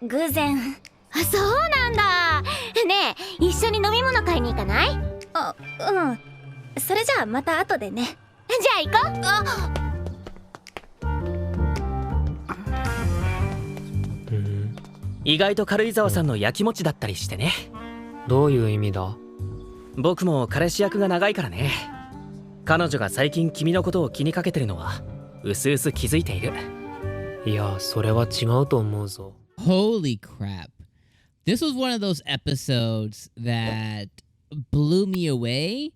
偶然。あ、そうなんだ。ねえ、一緒に飲み物買いに行かない？あ、うん。それじゃあまた後でね。じゃあ行こう。あ、意外と軽井沢さんのやきもちだったりしてね。どういう意味だ？僕も彼氏役が長いからね。彼女が最近君のことを気にかけてるのはうすうす気づいている。いや、それは違うと思うぞ。 Holy crap. This was one of those episodes that blew me away.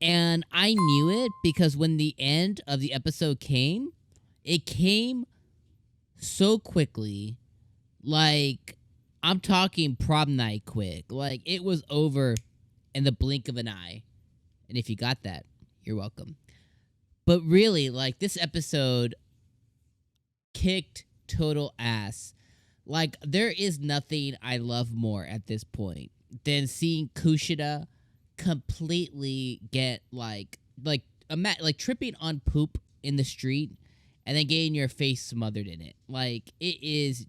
And I knew it because when the end of the episode came, it came so quickly. Like, I'm talking prom night quick. Like, it was over in the blink of an eye. And if you got that, you're welcome. But really, like, this episode kicked total ass. Like, there is nothing I love more at this point than seeing Kushida completely get like tripping on poop in the street and then getting your face smothered in it. Like, it is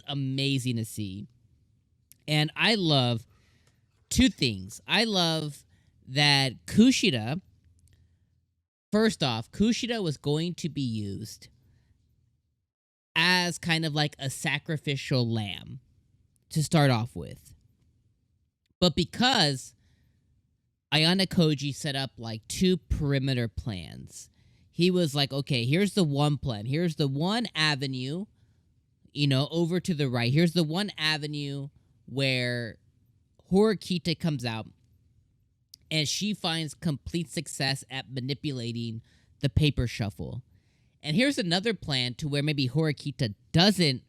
amazing to see. And I love two things. I love that Kushida, first off, Kushida was going to be used as kind of like a sacrificial lamb to start off with. But because Ayane Koji set up like two perimeter plans, he was like, okay, here's the one plan. Here's the one avenue, over to the right. Here's the one avenue where Horikita comes out and she finds complete success at manipulating the paper shuffle. And here's another plan to where maybe Horikita doesn't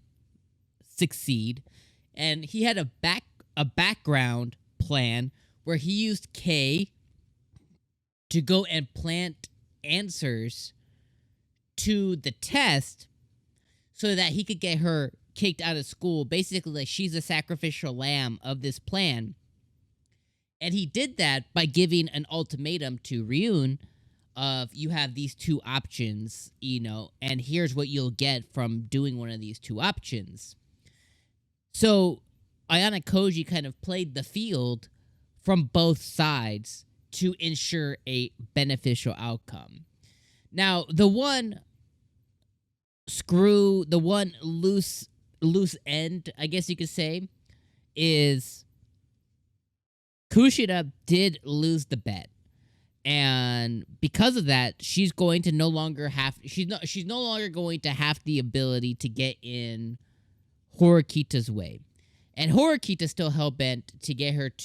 succeed. And he had a background plan where he used K to go and plant answers to the test so that he could get her kicked out of school. Basically, like, she's a sacrificial lamb of this plan. And he did that by giving an ultimatum to Ryun of, you have these two options, and here's what you'll get from doing one of these two options. So Ayane Koji kind of played the field from both sides to ensure a beneficial outcome. Now, the one loose end, I guess you could say, is Kushida did lose the bet. And because of that, she's no longer going to have the ability to get in Horikita's way. And Horikita's still hell-bent to get get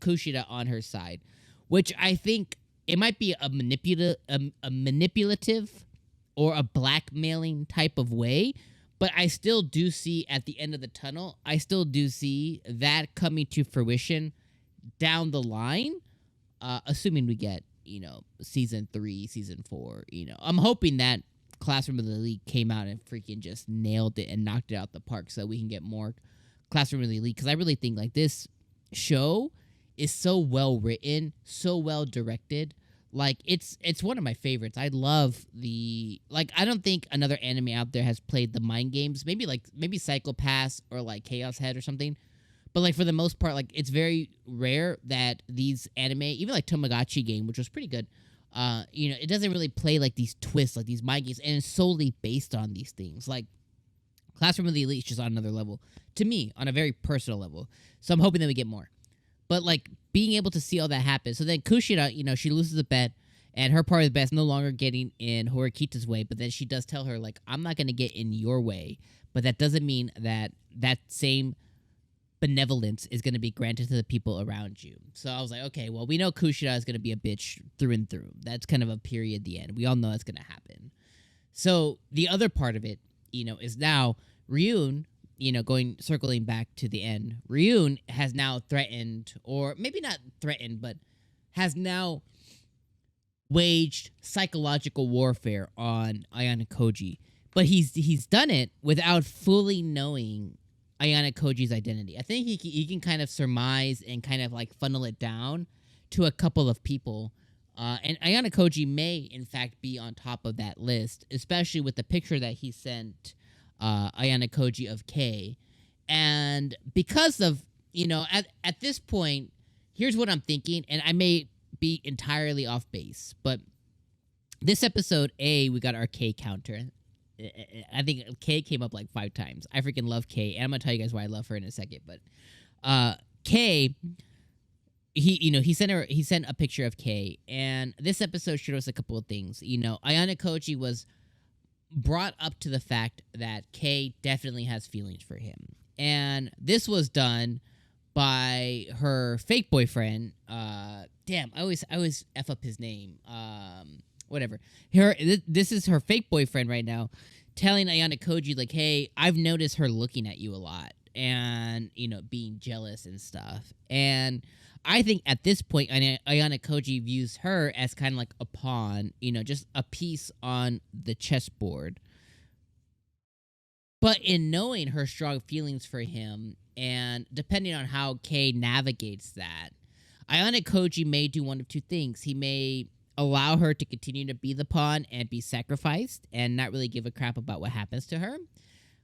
Kushida on her side, which I think it might be a manipulative or a blackmailing type of way, but I still do see at the end of the tunnel, I still do see that coming to fruition down the line, assuming we get, season 3, season 4, I'm hoping that Classroom of the Elite came out and freaking just nailed it and knocked it out the park so we can get more Classroom of the Elite, because I really think, like, this show is so well written, so well directed. Like, it's one of my favorites. I love I don't think another anime out there has played the mind games. Maybe Psycho Pass or like Chaos Head or something. But, like, for the most part, like, it's very rare that these anime, even like Tamagotchi game, which was pretty good, it doesn't really play like these twists, like these mind games, and it's solely based on these things. Like, Classroom of the Elite is just on another level, to me, on a very personal level. So I'm hoping that we get more. But, like, being able to see all that happen. So then Kushida, she loses the bet, and her part of the bet is no longer getting in Horikita's way, but then she does tell her, like, I'm not going to get in your way. But that doesn't mean that same benevolence is going to be granted to the people around you. So I was like, okay, well, we know Kushida is going to be a bitch through and through. That's kind of a period at the end. We all know that's going to happen. So the other part of it, is now Ryun, circling back to the end, Ryun has now threatened, or maybe not threatened, but has now waged psychological warfare on Ayane Koji. But he's done it without fully knowing Ayane Koji's identity. I think he can kind of surmise and kind of like funnel it down to a couple of people. And Ayane Koji may, in fact, be on top of that list, especially with the picture that he sent Ayana Koji of K. And because of, at this point, here's what I'm thinking, and I may be entirely off base, but this episode, we got our K counter. I think K came up like 5 times. I freaking love K, and I'm gonna tell you guys why I love her in a second. But K, he sent a picture of K, and this episode showed us a couple of things. Ayana Koji was brought up to the fact that K definitely has feelings for him, and this was done by her fake boyfriend. Damn, I always f up his name. Whatever. This is her fake boyfriend right now, telling Ayana Koji like, "Hey, I've noticed her looking at you a lot, and being jealous and stuff." And I think at this point, Ayana Koji views her as kind of like a pawn, just a piece on the chessboard. But in knowing her strong feelings for him, and depending on how Kei navigates that, Ayana Koji may do one of two things. He may allow her to continue to be the pawn and be sacrificed and not really give a crap about what happens to her.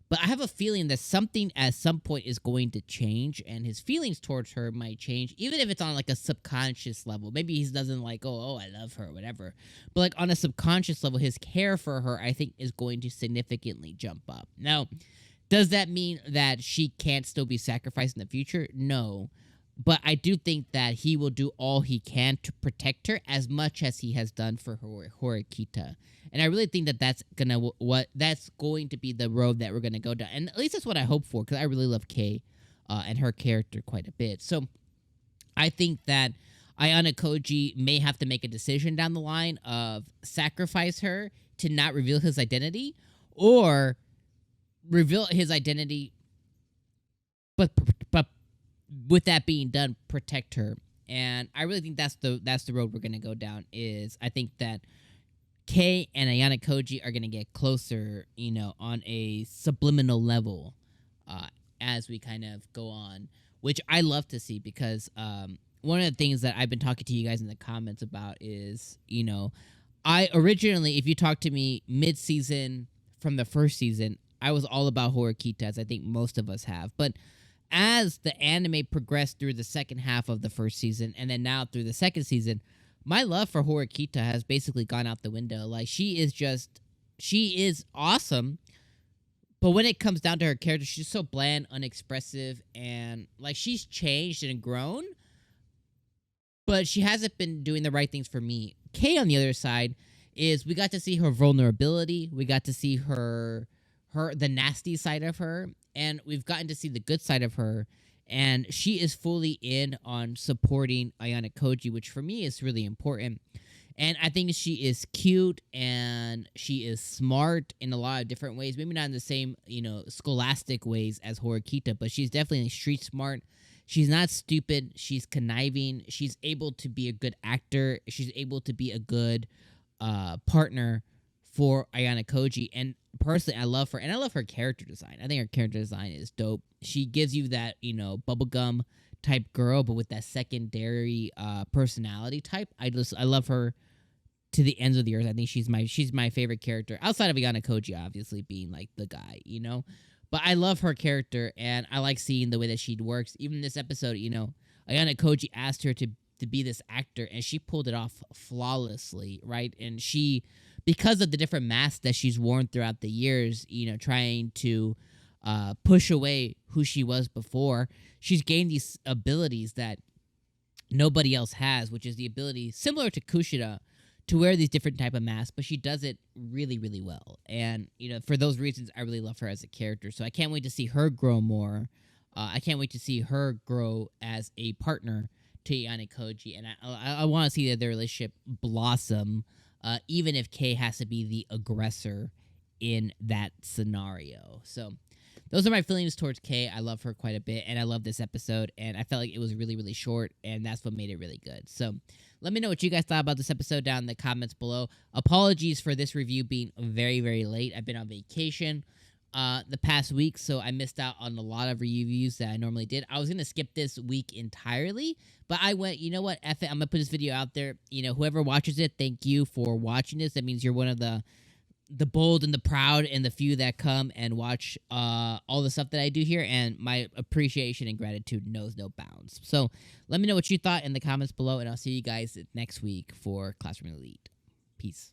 But I have a feeling that something at some point is going to change, and his feelings towards her might change, even if it's on like a subconscious level. Maybe he doesn't like, oh, I love her, or whatever. But like on a subconscious level, his care for her, I think, is going to significantly jump up. Now, does that mean that she can't still be sacrificed in the future? No. But I do think that he will do all he can to protect her as much as he has done for Horikita. And I really think that that's going to be the road that we're gonna go down. And at least that's what I hope for, because I really love Kei and her character quite a bit. So I think that Ayana Koji may have to make a decision down the line of sacrifice her to not reveal his identity, or reveal his identity, but with that being done, protect her. And I really think that's the road we're gonna go down. Is I think that Kei and Ayana Koji are gonna get closer, on a subliminal level, as we kind of go on, which I love to see, because one of the things that I've been talking to you guys in the comments about is, I originally, if you talked to me mid-season from the first season, I was all about Horikita, as I think most of us have. But as the anime progressed through the second half of the first season, and then now through the second season, my love for Horikita has basically gone out the window. Like, she is awesome, but when it comes down to her character, she's so bland, unexpressive, and like, she's changed and grown, but she hasn't been doing the right things for me. Kei, on the other side, is we got to see her vulnerability, we got to see the nasty side of her, and we've gotten to see the good side of her, and she is fully in on supporting Ayana Koji, which for me is really important. And I think she is cute, and she is smart in a lot of different ways. Maybe not in the same, scholastic ways as Horikita, but she's definitely street smart. She's not stupid. She's conniving. She's able to be a good actor. She's able to be a good partner for Ayana Koji. And personally, I love her, and I love her character design. I think her character design is dope. She gives you that, bubblegum type girl, but with that secondary personality type. I love her to the ends of the earth. I think she's my favorite character outside of Ayana Koji, obviously being like the guy, But I love her character, and I like seeing the way that she works. Even this episode, Ayana Koji asked her to be this actor, and she pulled it off flawlessly, right? And she, because of the different masks that she's worn throughout the years, trying to push away who she was before, she's gained these abilities that nobody else has, which is the ability, similar to Kushida, to wear these different type of masks, but she does it really, really well. And, for those reasons, I really love her as a character. So I can't wait to see her grow more. I can't wait to see her grow as a partner to Ayana Koji. And I want to see their relationship blossom, even if Kei has to be the aggressor in that scenario. So those are my feelings towards Kei. I love her quite a bit, and I love this episode, and I felt like it was really, really short, and that's what made it really good. So let me know what you guys thought about this episode down in the comments below. Apologies for this review being very, very late. I've been on vacation the past week, so I missed out on a lot of reviews that I normally did. I was going to skip this week entirely, but I went, you know what, F it, I'm going to put this video out there. Whoever watches it, thank you for watching this. That means you're one of the the bold and the proud and the few that come and watch all the stuff that I do here, and my appreciation and gratitude knows no bounds. So let me know what you thought in the comments below, and I'll see you guys next week for Classroom Elite. Peace.